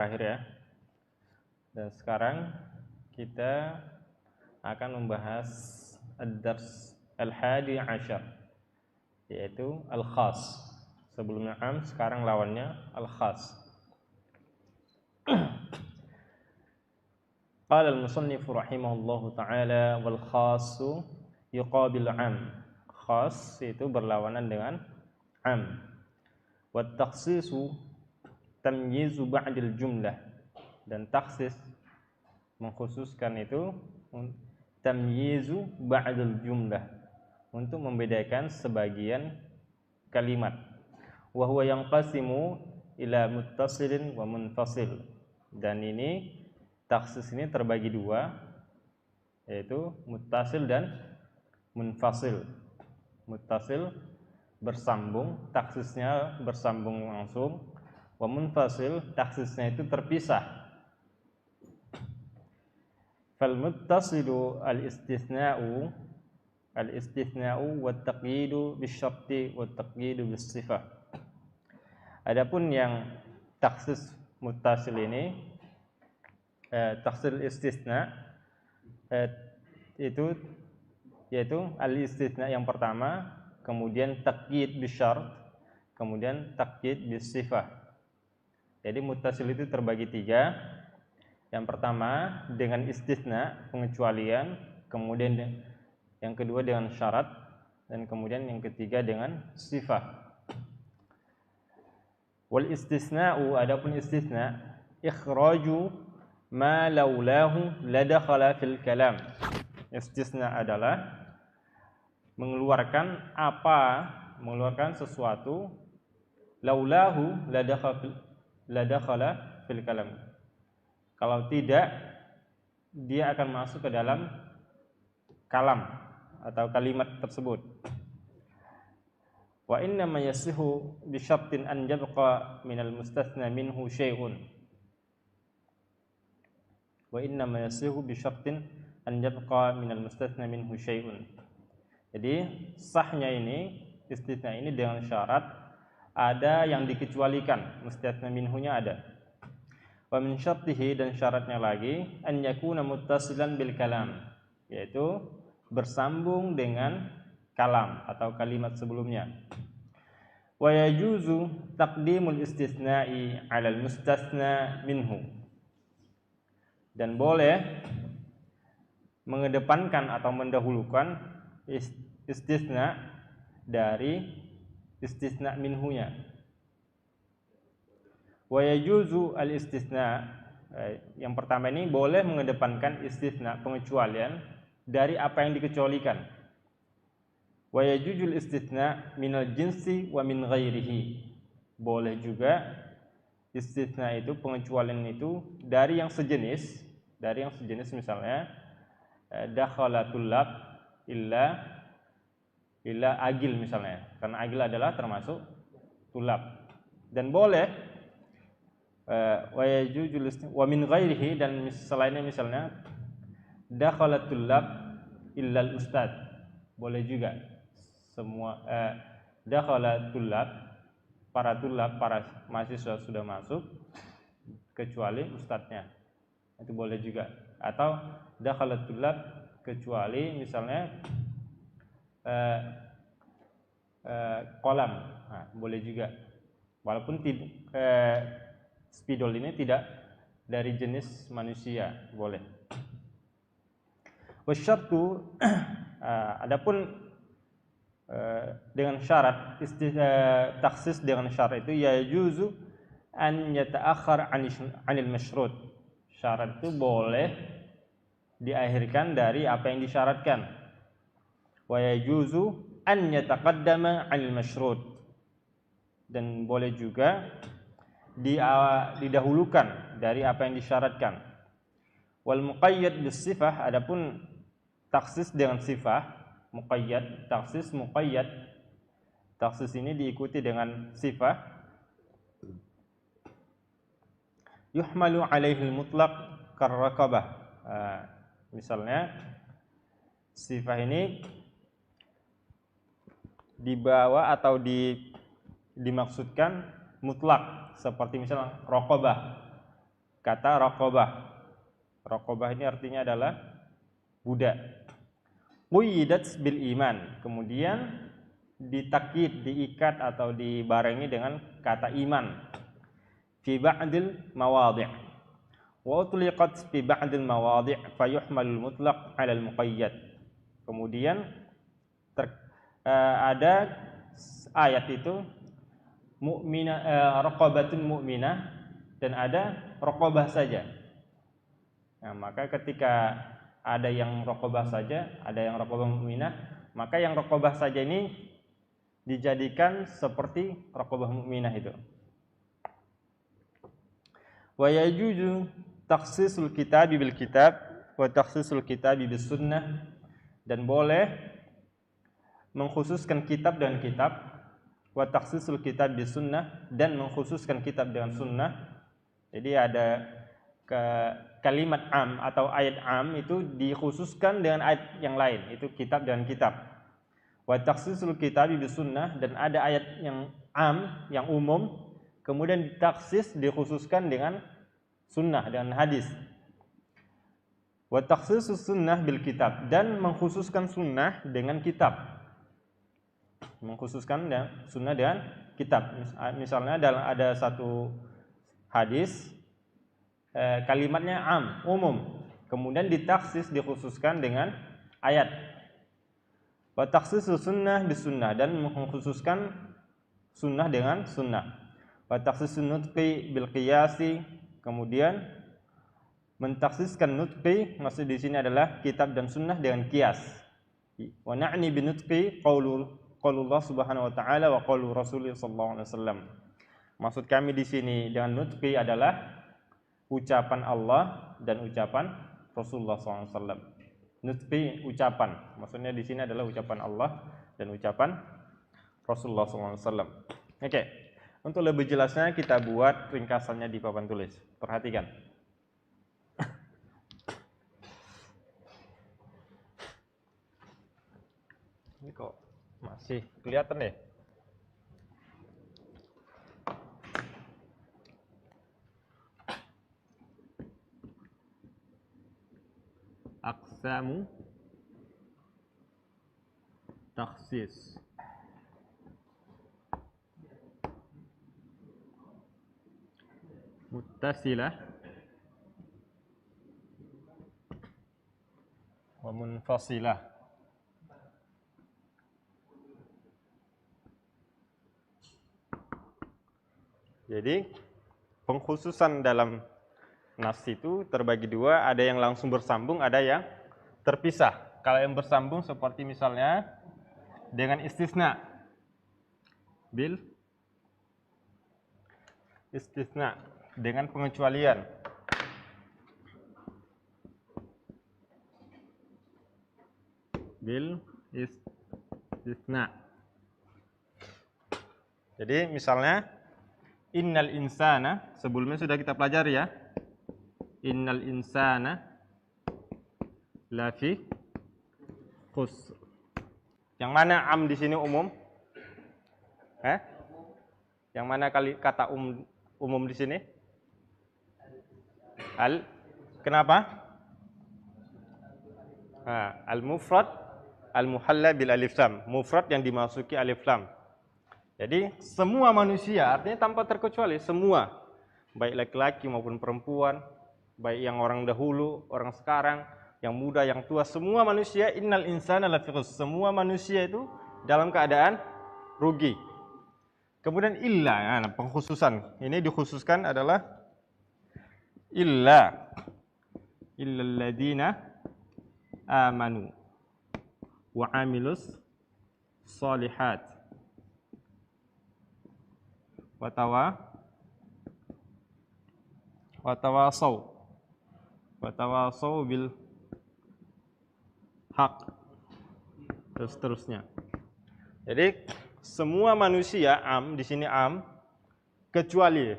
Terakhir ya. Dan sekarang kita akan membahas ad-dars al-hadi ashar, yaitu al-khas. Sebelumnya am, sekarang lawannya al-khas. Qala al-musannif rahimahullahu ta'ala wal khasu yuqabil am. Khas itu berlawanan dengan am. Wat takhsisu tamyizu ba'dil jumlah, dan taksis mengkhususkan itu tamyizu ba'dil jumlah, untuk membedakan sebagian kalimat. Wa huwa yanqasimu ila muttasilin wa munfasil, dan ini taksis ini terbagi dua, yaitu muttasil dan munfasil. Muttasil bersambung, taksisnya bersambung langsung. Wa munfasil, taksisnya itu terpisah. Fal muttasilu al-istithna'u wa taqyidu bisyarti wa taqyidu bisifah. Adapun yang taksis muttasil ini, taksil istitsna itu yaitu al-istitsna yang pertama, kemudian taqyid bisyart, kemudian taqyid bisifah. Jadi muttasil itu terbagi tiga. Yang pertama dengan istitsna, pengecualian, kemudian yang kedua dengan syarat, dan kemudian yang ketiga dengan sifah. Wal istitsna'u, adapun istitsna, ikhraju ma laulahu ladakhala fil kalam. Istitsna adalah mengeluarkan sesuatu laulahu ladakhala fil kalam. Kalau tidak, dia akan masuk ke dalam kalam atau kalimat tersebut. Wa inna ma yasihu bi syartin an yabqa minal mustatsna minhu syai'un. Wa inna ma yasihu bi syartin an yabqa minal mustatsna minhu syai'un. Jadi sahnya ini, istitsna ini dengan syarat ada yang dikecualikan, mustatsna minhunya ada. Wa min syartihi, dan syaratnya lagi, an yakuna muttasilan bil kalam, yaitu bersambung dengan kalam atau kalimat sebelumnya. Wa yajuzu taqdimul istitsna'i 'alal mustatsna minhu, dan boleh mengedepankan atau mendahulukan istitsna dari istitsna minhunya. Wa yajuzu al-istitsna, yang pertama ini boleh mengedepankan istitsna, pengecualian, dari apa yang dikecualikan. Wa yajuzul istitsna minal jinsi wa min ghairihi, boleh juga istitsna itu, pengecualian itu dari yang sejenis, misalnya dakhala tullab illa agil misalnya, karena agil adalah termasuk tulab. Dan boleh wa yajuzul wa min ghairihi, dan selainnya misalnya dakhala tullab illa al-ustad, boleh juga semua dakhala tullab, para mahasiswa sudah masuk kecuali ustadznya, itu boleh juga. Atau dakhala tullab kecuali misalnya kolam, boleh juga, walaupun spidol ini tidak dari jenis manusia, boleh. Wasyartu, adapun dengan syarat, taksis dengan syarat itu yajuzu an yata'akhkhar 'anil masyrut. Syarat itu boleh diakhirkan dari apa yang disyaratkan. Wa yajuzu an yataqaddama 'anil masyrut, dan boleh juga didahulukan dari apa yang disyaratkan. Wal muqayyad bis sifah, adapun taksis dengan sifah, muqayyad, taksis muqayyad, taksis ini diikuti dengan sifah. Yuhmalu alaihi mutlaq karraqabah, misalnya sifah ini dibawa atau dimaksudkan mutlak, seperti misalnya raqabah. kata raqabah. Raqabah ini artinya adalah budak. Quyyidat bil iman, kemudian ditakid, diikat atau dibarengi dengan kata iman. Fi ba'dil mawadhi'. Wa utliqat fi ba'dil mawadhi' fayuhmalul mutlaq 'ala al-muqayyad. Kemudian ada ayat itu raqabatun mu'minah dan ada raqabah saja. Nah, maka ketika ada yang raqabah saja, ada yang raqabah mu'minah, maka yang raqabah saja ini dijadikan seperti raqabah mu'minah itu. Wa yajuzu takhsisul kitabi bil kitab wa takhsisul kitabi bis sunnah, dan boleh mengkhususkan kitab dengan kitab, wa takhsisul kitab bis sunnah, dan mengkhususkan kitab dengan sunnah. Jadi ada kalimat am atau ayat am itu dikhususkan dengan ayat yang lain, itu kitab dan kitab. Wa takhsisul kitabi bis sunnah, dan ada ayat yang am, yang umum, kemudian ditaksis, dikhususkan dengan sunnah, dengan hadis. Wa takhsisus sunnah bil kitab, dan mengkhususkan sunnah dengan kitab. Mengkhususkan sunnah dengan kitab. Misalnya ada satu hadis, kalimatnya am, umum, kemudian ditaksis, dikhususkan dengan ayat. Wa takhsisus sunnah bis sunnah, dan mengkhususkan sunnah dengan sunnah. Wa takhsisun nutqi bil qiyasi, kemudian mentaksiskan nutqi, maksud di sini adalah kitab dan sunnah dengan qiyas. Wa na'ni bin nutqi qaulullah subhanahu wa ta'ala wa qaulu rasulih sallallahu alaihi wasallam. Maksud kami di sini dengan nutqi adalah ucapan Allah dan ucapan Rasulullah SAW. Nutqi ucapan, maksudnya di sini adalah ucapan Allah dan ucapan Rasulullah SAW. Oke, untuk lebih jelasnya kita buat ringkasannya di papan tulis. Perhatikan. Ini kok masih kelihatan deh. Aqsamu takhsis. Muttasilah wa munfasilah. Jadi pengkhususan dalam nas itu terbagi dua, ada yang langsung bersambung, ada yang terpisah. Kalau yang bersambung seperti misalnya dengan istisna, bil istisna, dengan pengecualian. Bil istisna. Jadi misalnya innal insana, sebelumnya sudah kita pelajari ya. Innal insana lafi khusr. Yang mana am di sini umum? Yang mana kata umum di sini? Kenapa? Al-mufrad al-muhalla bil alif lam. Mufrad yang dimasuki alif lam. Jadi semua manusia, artinya tanpa terkecuali, semua, baik laki-laki maupun perempuan, baik yang orang dahulu, orang sekarang, yang muda, yang tua, semua manusia, innal insana lafi khusr, semua manusia itu dalam keadaan rugi. Kemudian illa, nah, pengkhususan ini dikhususkan adalah illal ladina amanu wa amilus shalihat watawasau bil haq, dan seterusnya. Jadi semua manusia am di sini am, kecuali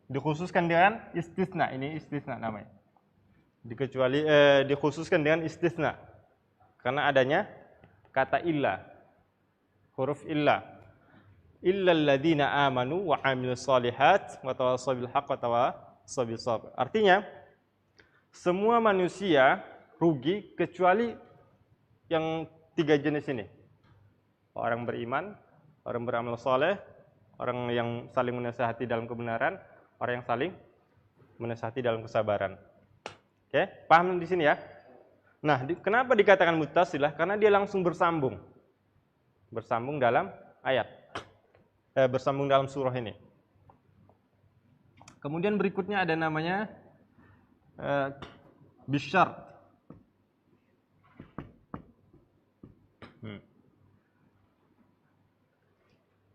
dikhususkan dengan istisna. Ini istisna namanya. Dikhususkan dengan istisna karena adanya kata illa, huruf illa. illal ladzina amanu wa 'amilus shalihat wa tawassaw bil haqq wa tawassaw bis sabr. Artinya semua manusia rugi kecuali yang tiga jenis ini. Orang beriman, orang beramal soleh, orang yang saling menasihati dalam kebenaran, orang yang saling menasihati dalam kesabaran. Oke, paham di sini ya? Nah, kenapa dikatakan muttasilah? Karena dia langsung bersambung. Bersambung dalam ayat. Bersambung dalam surah ini. Kemudian berikutnya ada namanya bisyart.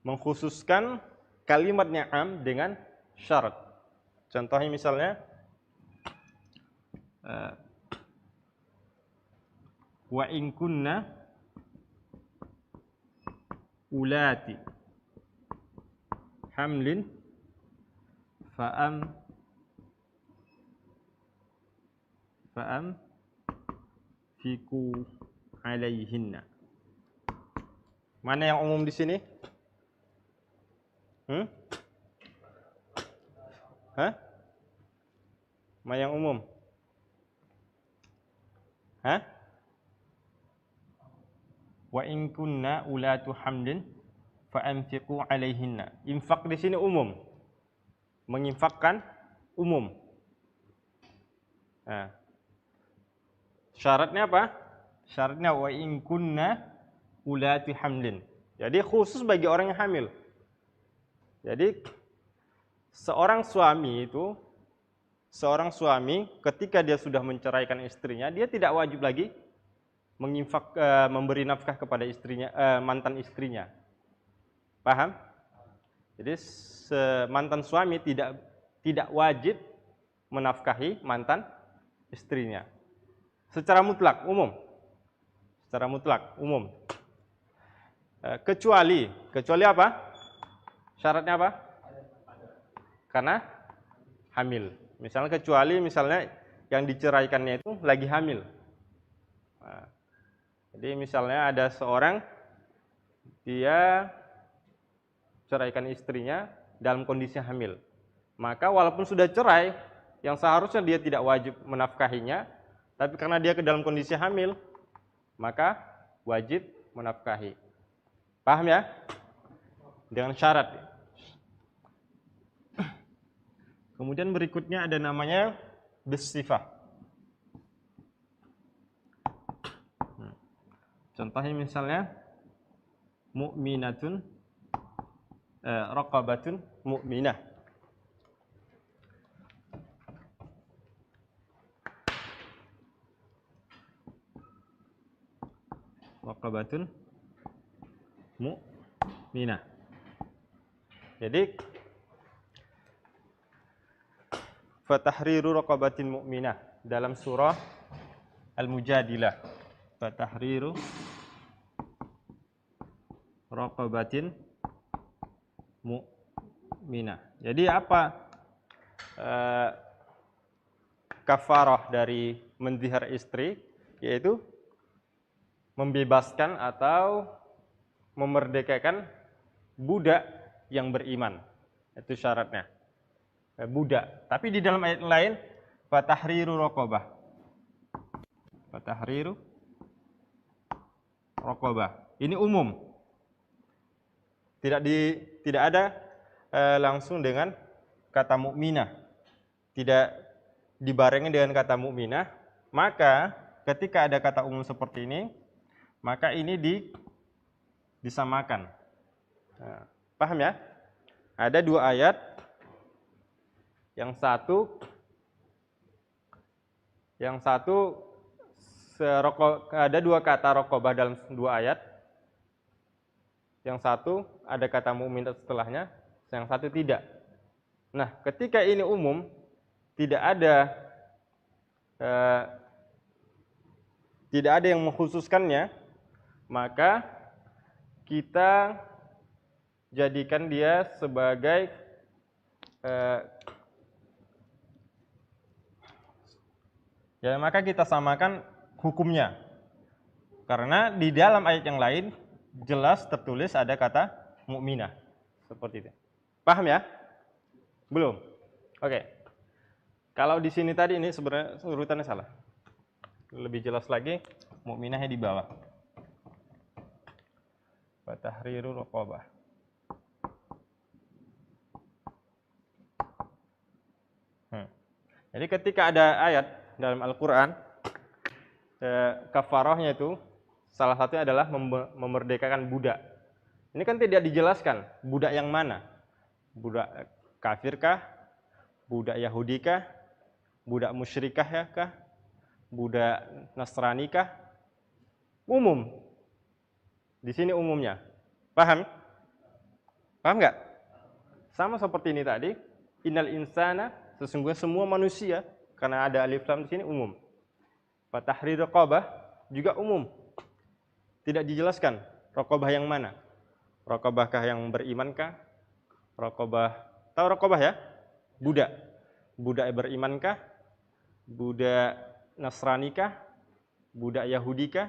Mengkhususkan kalimatnya am dengan syarat. Contohnya misalnya wa in kunna ulati hamlin fa'am fiku alaihinna. Mana yang umum di sini? Mana yang umum? Wa in kunna ulatu hamlin fa'anfiqu alaihinna. Infak di sini umum. Menginfakkan umum. Nah. Syaratnya apa? Syaratnya wa in kunna ulatu hamlin. Jadi khusus bagi orang yang hamil. Jadi seorang suami ketika dia sudah menceraikan istrinya, dia tidak wajib lagi memberi nafkah kepada istrinya, mantan istrinya. Paham? Jadi mantan suami tidak wajib menafkahi mantan istrinya. Secara mutlak, umum. Secara mutlak, umum. Kecuali apa? Syaratnya apa? Karena hamil. Misalnya yang diceraikannya itu lagi hamil. Nah, jadi misalnya ada seorang dia ceraikan istrinya dalam kondisi hamil. Maka walaupun sudah cerai, yang seharusnya dia tidak wajib menafkahinya, tapi karena dia ke dalam kondisi hamil, maka wajib menafkahi. Paham ya? Dengan syarat. Kemudian berikutnya ada namanya bisifah. Contohnya misalnya mu'minatun raqabatun mu'minah. Raqabatun mu'minah. Jadi fatahriru raqabatin mu'minah dalam surah Al-Mujadilah. Fatahriru raqabatin mu'minah. Jadi apa kafarah dari menzihar istri? Yaitu membebaskan atau memerdekakan budak yang beriman. Itu syaratnya. Budak. Tapi di dalam ayat lain fatahriru raqabah. Fatahriru raqabah. Ini umum. Tidak ada langsung dengan kata mukminah. Tidak dibarengi dengan kata mukminah, maka ketika ada kata umum seperti ini, maka ini disamakan. Nah, paham ya? Ada dua ayat. Yang satu ada dua kata raqabah dalam dua ayat. Yang satu ada kata mukmin setelahnya, yang satu tidak. Nah, ketika ini umum, tidak ada yang mengkhususkannya, maka kita jadikan dia sebagai maka kita samakan hukumnya. Karena di dalam ayat yang lain jelas tertulis ada kata mukminah. Seperti itu. Paham ya? Belum? Oke. Kalau di sini tadi ini sebenarnya urutannya salah. Lebih jelas lagi, mukminahnya di bawah. Wa tahriru raqabah. Jadi ketika ada ayat dalam Al-Quran, kafarahnya itu salah satunya adalah memerdekakan budak. Ini kan tidak dijelaskan budak yang mana. Budak kafirkah? Budak Yahudikah? Budak musyrikah ya kah? Budak Nasranikah? Umum. Di sini umumnya. Paham? Paham nggak? Sama seperti ini tadi. Innal insana, sesungguhnya semua manusia, karena ada alif lam di sini umum. Fatahrir raqabah juga umum. Tidak dijelaskan raqabah yang mana. Raqabahkah yang berimankah? Raqabah, tahu raqabah ya? Budak. Budak berimankah? Budak Nasranikah? Budak Yahudikah?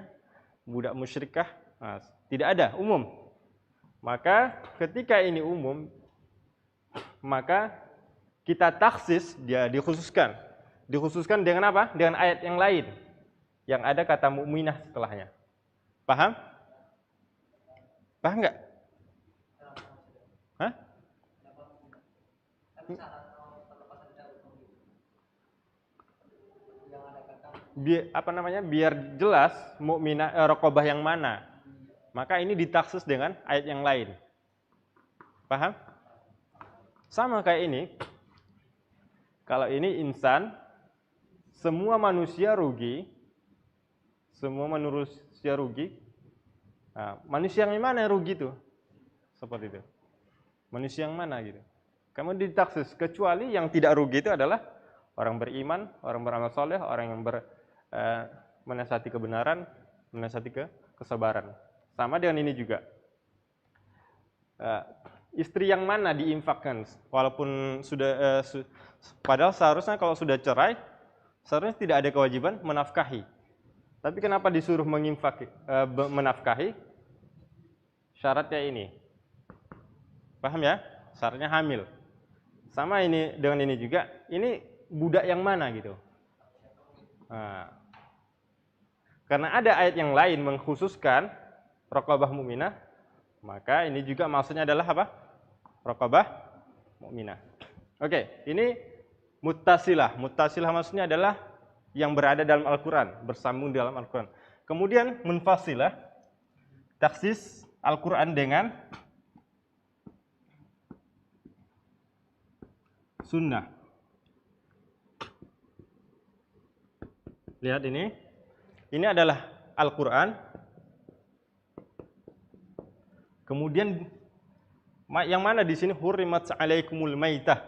Budak musyrikah? Nah, tidak ada, umum. Maka ketika ini umum, maka kita taksis, dia dikhususkan. Dikhususkan dengan apa? Dengan ayat yang lain. Yang ada kata mukminah setelahnya. Paham? Paham nggak? Hah? Biar jelas mukminah raqabah yang mana. Maka ini ditaksis dengan ayat yang lain. Paham? Sama kayak ini. Kalau ini insan, semua manusia rugi. Semua manusia rugi. Nah, manusia yang mana yang rugi itu? Seperti itu. Manusia yang mana gitu. Kamu ditaksis, kecuali yang tidak rugi itu adalah orang beriman, orang beramal soleh, orang yang menasihati kebenaran, menasihati kesabaran. Sama dengan ini juga. Istri yang mana diinfakkan, walaupun sudah padahal seharusnya kalau sudah cerai, seharusnya tidak ada kewajiban menafkahi. Tapi kenapa disuruh menafkahi? Syaratnya ini. Paham ya? Syaratnya hamil. Sama ini dengan ini juga. Ini budak yang mana gitu. Nah, karena ada ayat yang lain mengkhususkan raqabah mukminah, maka ini juga maksudnya adalah apa? Raqabah mukminah. Oke, ini muttasilah. Muttasilah maksudnya adalah yang berada dalam Al-Quran, bersambung dalam Al-Quran. Kemudian munfasilah, taksis Al-Quran dengan sunnah. Lihat ini. Ini adalah Al-Quran. Kemudian yang mana di sini hurrimat alaikumul maitah?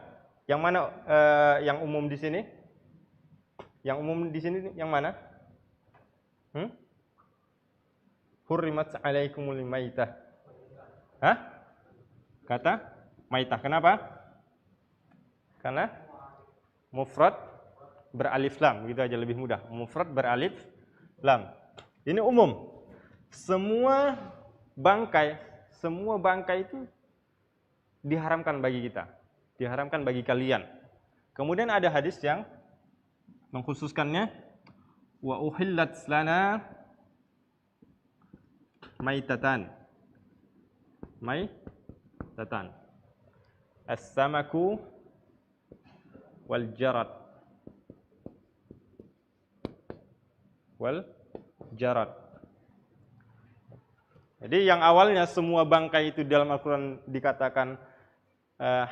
Yang mana yang umum di sini? Yang umum di sini yang mana? Hurrimat alaikumul maitah. Hah? Kata maitah. Kenapa? Karena mufrad beralif lam, gitu aja lebih mudah. Mufrad beralif lam. Ini umum. Semua bangkai itu diharamkan bagi kita. Diharamkan bagi kalian. Kemudian ada hadis yang mengkhususkannya, wa uhillat lana maitatan. Maitatan. As-samaku wal jarad. Wal jarad. Jadi yang awalnya semua bangkai itu dalam Al-Quran dikatakan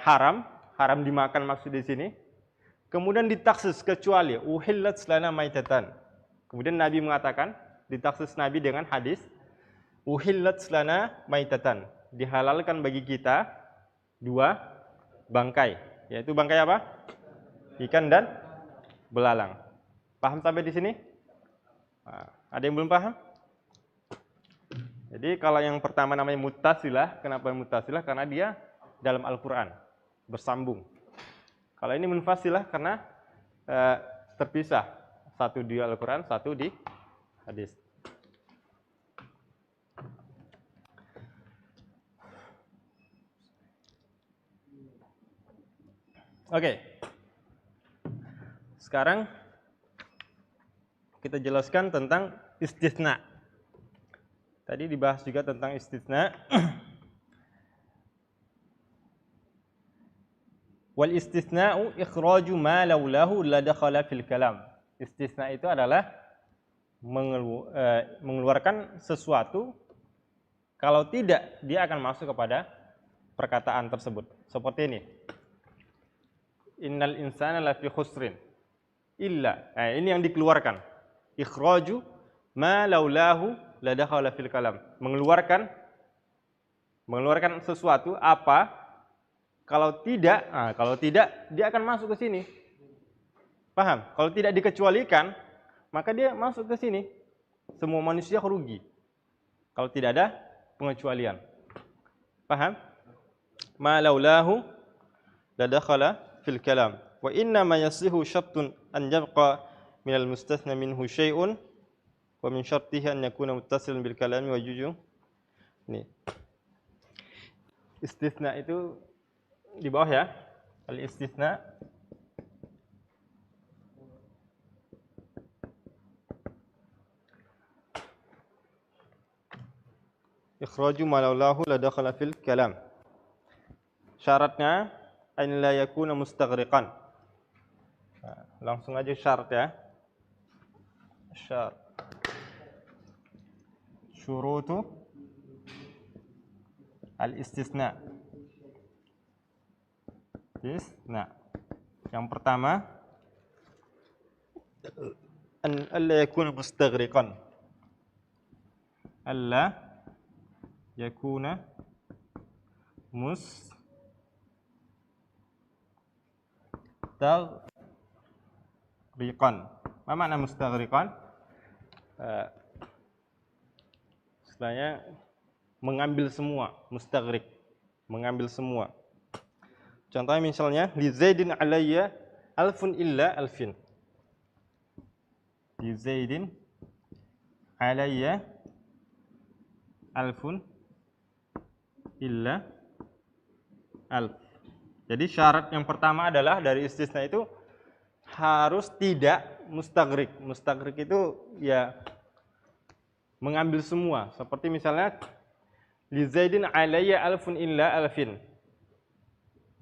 haram dimakan maksud di sini. Kemudian ditaksis kecuali uhillat lana maitatan. Kemudian Nabi mengatakan, ditaksis Nabi dengan hadis uhillat lana maitatan. Dihalalkan bagi kita dua bangkai, yaitu bangkai apa? Ikan dan belalang. Paham sampai di sini? Nah, ada yang belum paham? Jadi kalau yang pertama namanya muttasilah, kenapa muttasilah? Karena dia dalam Al-Quran, bersambung. Kalau ini munfasilah karena terpisah. Satu di Al-Quran, satu di hadis. Oke. Sekarang kita jelaskan tentang istitsna. Tadi dibahas juga tentang istitsna. Wal istitsna'u ikhraju ma laulahu la dakhala fil kalam. Istitsna itu adalah mengeluarkan sesuatu kalau tidak dia akan masuk kepada perkataan tersebut. Seperti ini. Innal insana lafi khusrin illa. Ini yang dikeluarkan. Ikhraju ma laulahu la dakhala fil kalam. Mengeluarkan sesuatu apa kalau tidak dia akan masuk ke sini. Paham? Kalau tidak dikecualikan, maka dia masuk ke sini. Semua manusia rugi kalau tidak ada pengecualian. Paham? Ma laulahu la dakhala fil kalam. Wa inna ma yasihu syartun an yabqa min al mustathna minhu syai'un wa min syartihi an yakuna muttasilan bil kalami wa juju. Nih. Istitsna itu di bawah ya. Al istitsna ikhraju ma laulahu la dakhala fil kalam. Syaratnya an la yakuna mustaghriqan. Langsung aja syarat ya. Syarat. Syurutu al-istitsna. Nah, yang pertama an alla yakuna mustaghriqan. Alla yakuna mustaghriqan. Apa makna mustaghriqan? Istilahnya mengambil semua, mustaghriq, mengambil semua. Contohnya misalnya li Zaidin alayya alfun illa alfin. Li Zaidin alayya alfun illa alf. Jadi syarat yang pertama adalah dari istisna itu harus tidak mustaghriq. Mustaghriq itu ya mengambil semua. Seperti misalnya li Zaidin alayya alfun illa alfin.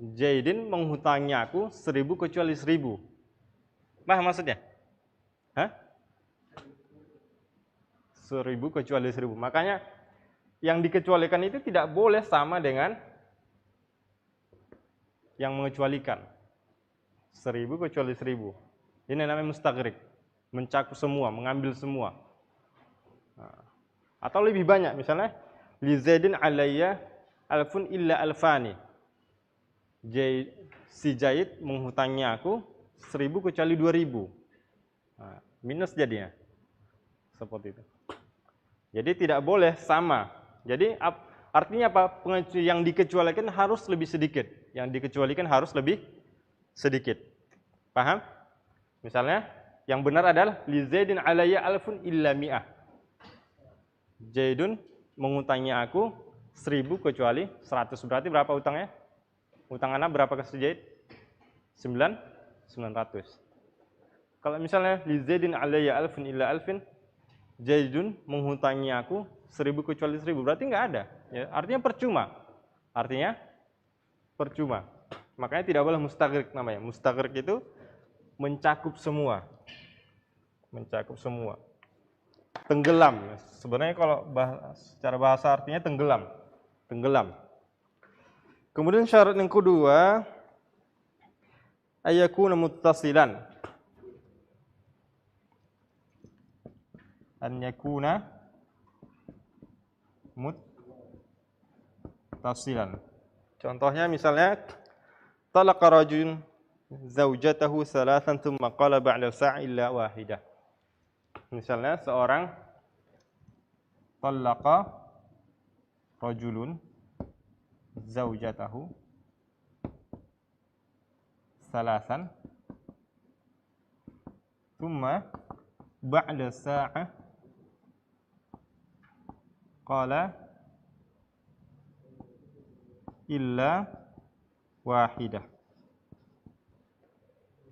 Zaidin menghutangi aku 1000 kecuali 1000. Paham maksudnya? 1000 kecuali 1000. Makanya yang dikecualikan itu tidak boleh sama dengan yang mengecualikan. 1000 kecuali 1000. Ini namanya mustaghriq. Mencakup semua, mengambil semua. Atau lebih banyak, misalnya li Zaidin alayya alfun illa alfani. Si Zaid menghutangi aku 1000 kecuali 2000. Minus jadinya. Seperti itu. Jadi tidak boleh sama. Jadi artinya apa? Yang dikecualikan harus lebih sedikit. Yang dikecualikan harus lebih sedikit. Paham? Misalnya yang benar adalah li Zaidin alayya alfun illa mi'ah. Zaidun menghutangi aku 1000 kecuali 100. Berarti berapa utangnya? Utang anak berapa ke Zaid? 900. Kalau misalnya li Zaidin alayya alfun illa alfin, Zaidun menghutangi aku 1000 kecuali 1000. Berarti enggak ada. Ya, artinya percuma. Artinya percuma. Makanya tidak boleh mustaghriq namanya. Mustaghriq itu mencakup semua. Mencakup semua. Tenggelam. Sebenarnya kalau secara bahasa artinya tenggelam. Tenggelam. Kemudian syarat yang kedua, ayyakuna muttasilan. An yakuna muttasilan. Contohnya misalnya talaqa rajulun zaujatahu thalathan thumma qala ba'da sa'a illa wahidah. Misalnya seorang talaqa rajulun zaujatahu thalathan thumma ba'da sa'a qala illa wahidah.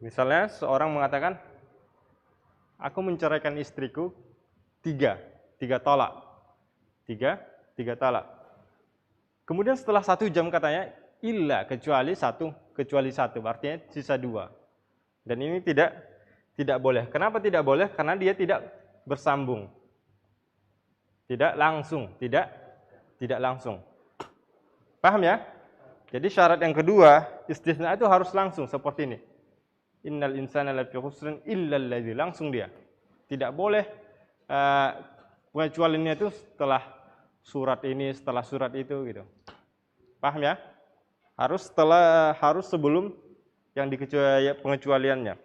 Misalnya seorang mengatakan, aku menceraikan istriku tiga talak. Tiga talak. Kemudian setelah 1 jam katanya, illa kecuali satu, artinya sisa 2. Dan ini tidak boleh. Kenapa tidak boleh? Karena dia tidak bersambung. Tidak langsung. Paham ya? Jadi syarat yang kedua, istisna itu harus langsung seperti ini. Innal insana lafi khusrin illa alladzi, langsung dia. Tidak boleh pengecualiannya itu setelah surat ini, setelah surat itu gitu. Paham ya? Harus sebelum yang pengecualiannya.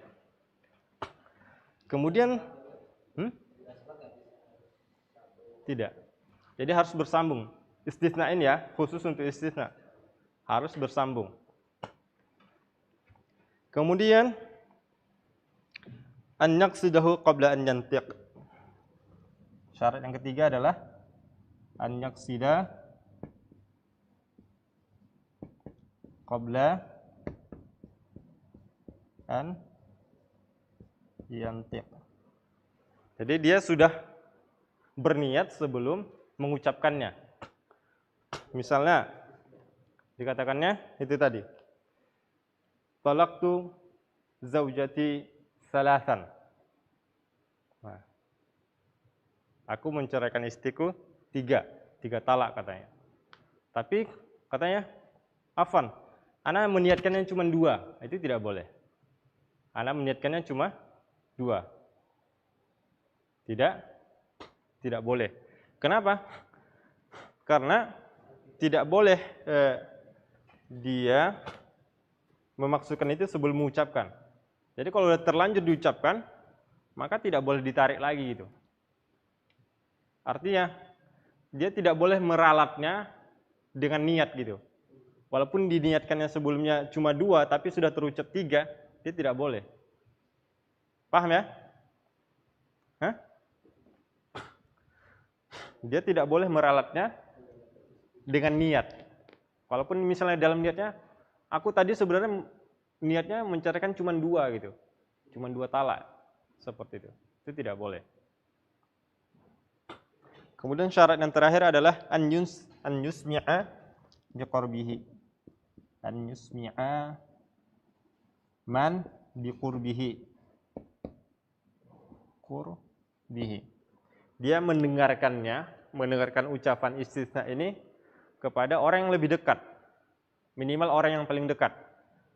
Kemudian tidak. Jadi harus bersambung. Istisna ini ya, khusus untuk istisna. Harus bersambung. Kemudian an yaqsidahu qabla an yantiq. Syarat yang ketiga adalah an yaqsida qabla an yantiq. Jadi dia sudah berniat sebelum mengucapkannya. Misalnya dikatakannya itu tadi. Talaqtu zaujati salasan. Nah, aku menceraikan istriku tiga talak katanya. Tapi katanya, afan, ana meniatkannya cuma 2, itu tidak boleh. Ana meniatkannya cuma 2. Tidak boleh. Kenapa? Karena tidak boleh dia memaksudkan itu sebelum mengucapkan. Jadi kalau sudah terlanjur diucapkan, maka tidak boleh ditarik lagi gitu. Artinya dia tidak boleh meralatnya dengan niat gitu. Walaupun diniatkannya sebelumnya cuma 2, tapi sudah terucap 3, dia tidak boleh. Paham ya? Hah? Dia tidak boleh meralatnya dengan niat. Walaupun misalnya dalam niatnya, aku tadi sebenarnya niatnya menceraikan cuma 2 gitu. Cuma 2 talak. Seperti itu. Itu tidak boleh. Kemudian syarat yang terakhir adalah an yusmi'a biqurbihi. An yusmi'a man biqurbihi. Dia mendengarkan ucapan istisna ini kepada orang yang lebih dekat. Minimal orang yang paling dekat.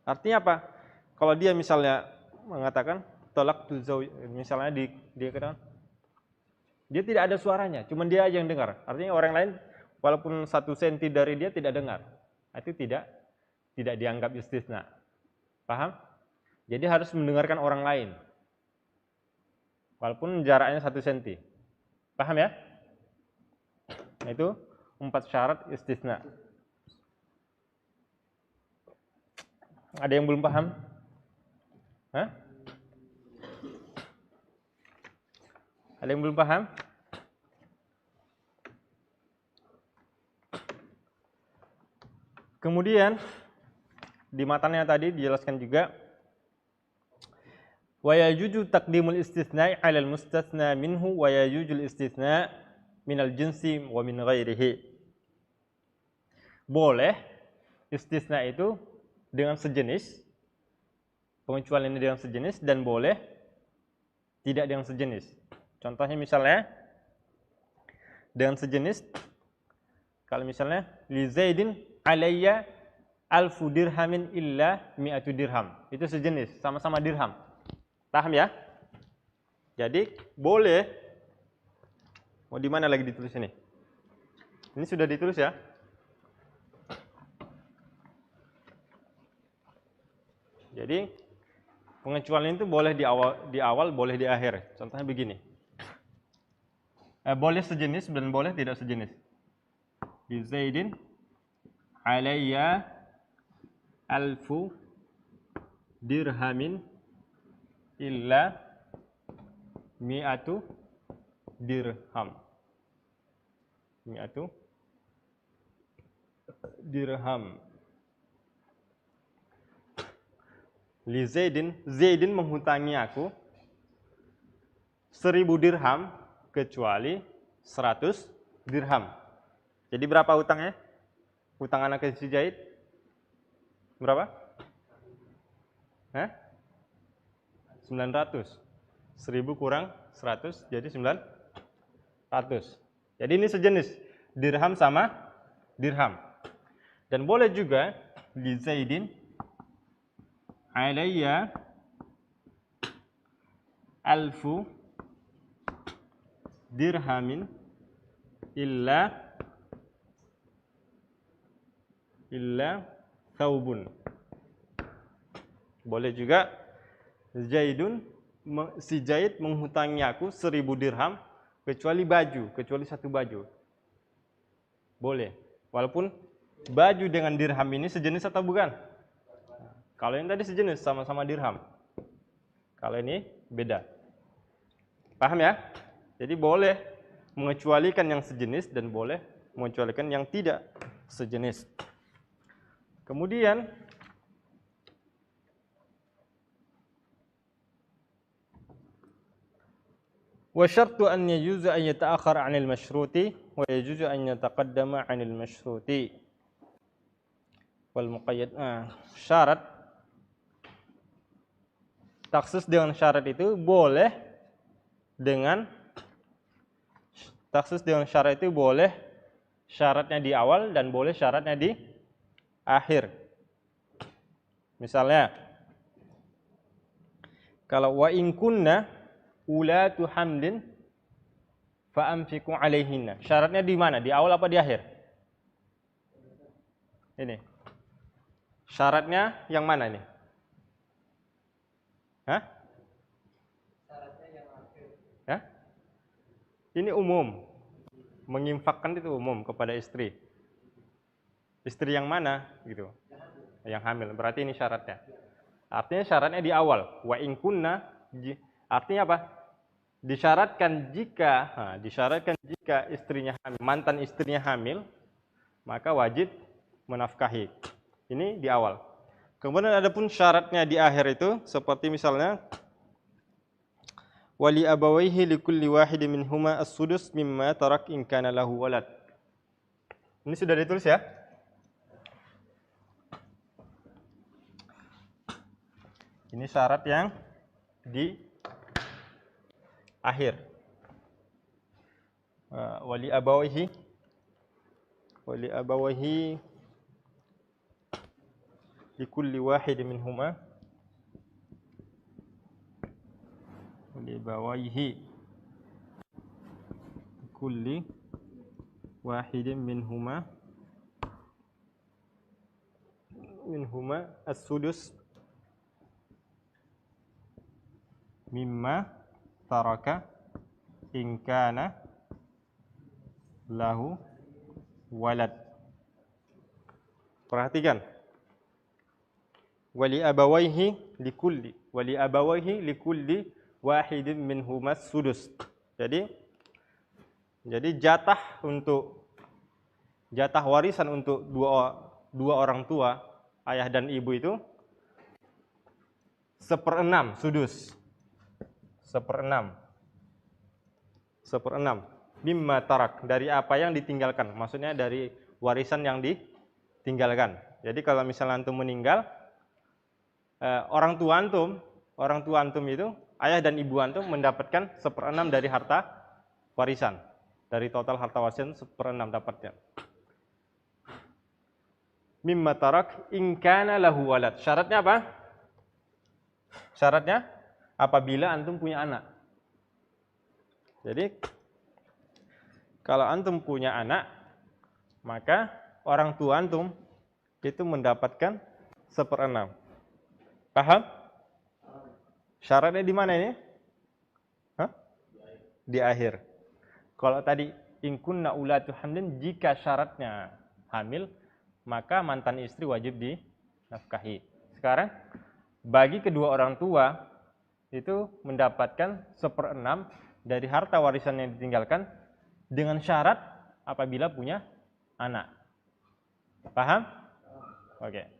Artinya apa? Kalau dia misalnya mengatakan talaqtu zauj, misalnya dia katakan, dia tidak ada suaranya, cuma dia aja yang dengar. Artinya orang lain walaupun 1 senti dari dia tidak dengar. Itu tidak dianggap istisna. Paham? Jadi harus mendengarkan orang lain. Walaupun jaraknya 1 senti. Paham ya? Itu 4 syarat istisna. Ada yang belum paham? Hah? Ada yang belum paham? Kemudian di matanya tadi dijelaskan juga wa yajuju taqdimul istitsna'i 'alal mustatsna minhu wa yajujul istitsna' minal jinsi wa min ghairihi. Boleh istisna itu dengan sejenis, pengecualian ini dengan sejenis, dan boleh tidak dengan sejenis. Contohnya misalnya dengan sejenis, kalau misalnya li Zaidin alayya 1000 dirhamin illa 100 dirham. Itu sejenis, sama-sama dirham. Paham ya? Jadi boleh. Mau di mana lagi ditulis ini? Ini sudah ditulis ya? Jadi pengecualian itu boleh di awal, boleh di akhir. Contohnya begini. Boleh sejenis dan boleh tidak sejenis. Li Zaidin alayya 1000 dirhamin illa 100 dirham. 100 dirham. li Zaidin, Zaidin menghutangi aku 1000 dirham kecuali 100 dirham. Jadi berapa utangnya? Utang anak ke si Zaid? Berapa? 900. 1000 kurang 100 jadi 900. Jadi ini sejenis dirham sama dirham. Dan boleh juga li Zaidin alayya 1000 dirhamin illa thawbun. Boleh juga si Zaid menghutangi aku 1000 dirham kecuali baju, kecuali satu baju. Boleh. Walaupun baju dengan dirham ini sejenis atau bukan? Kalau yang tadi sejenis, sama-sama dirham. Kalau ini beda. Paham ya? Jadi boleh mengecualikan yang sejenis dan boleh mengecualikan yang tidak sejenis. Kemudian wa syartu an yajuzu an yata'akhkhar 'anil masyruti wa yajuzu an yataqaddama 'anil masyruti wal muqayyad. Syarat taksis dengan syarat itu boleh dengan syaratnya di awal dan boleh syaratnya di akhir. Misalnya kalau wa in kunna ulatu hamlin fa amfiku alaihinna. Syaratnya di mana? Di awal apa di akhir? Ini. Syaratnya yang mana ini? Syaratnya yang akhir. Ini umum. Menginfakkan itu umum kepada istri. Istri yang mana gitu? Yang hamil. Berarti ini syaratnya. Artinya syaratnya di awal. Wa in kunna, artinya apa? Disyaratkan jika istrinya hamil, mantan istrinya hamil, maka wajib menafkahi. Ini di awal. Kemudian ada pun syaratnya di akhir itu seperti misalnya wali abawaihi likulli wahidin minhuma as-sudus mimma tarak in kana lahu walad. Ini sudah ditulis ya? Ini syarat yang di akhir. Wali abawaihi likulli wahidin minhuma kulli wahidin minhuma as-sudus mimma taraka in kana lahu walad. Perhatikan. Wali abawaihi likulli wahidin minhuma as-sudus. Jadi jatah warisan untuk dua orang tua, ayah dan ibu itu 1/6 sudus. 1/6 mimma tarak, dari apa yang ditinggalkan. Maksudnya dari warisan yang ditinggalkan. Jadi kalau misalnya antum meninggal, orang tua antum itu, ayah dan ibu antum mendapatkan 1/6 dari harta warisan. Dari total harta warisan 1/6 dapatnya. Mimma tarak in kana lahu walad. Syaratnya apa? Syaratnya apabila antum punya anak. Jadi kalau antum punya anak, maka orang tua antum itu mendapatkan 1/6. Paham? Syaratnya di mana ini? Di akhir. Kalau tadi in kunna ulatu hamlin, jika syaratnya hamil, maka mantan istri wajib dinafkahi. Sekarang bagi kedua orang tua itu mendapatkan 1/6 dari harta warisan yang ditinggalkan dengan syarat apabila punya anak. Paham? Oke.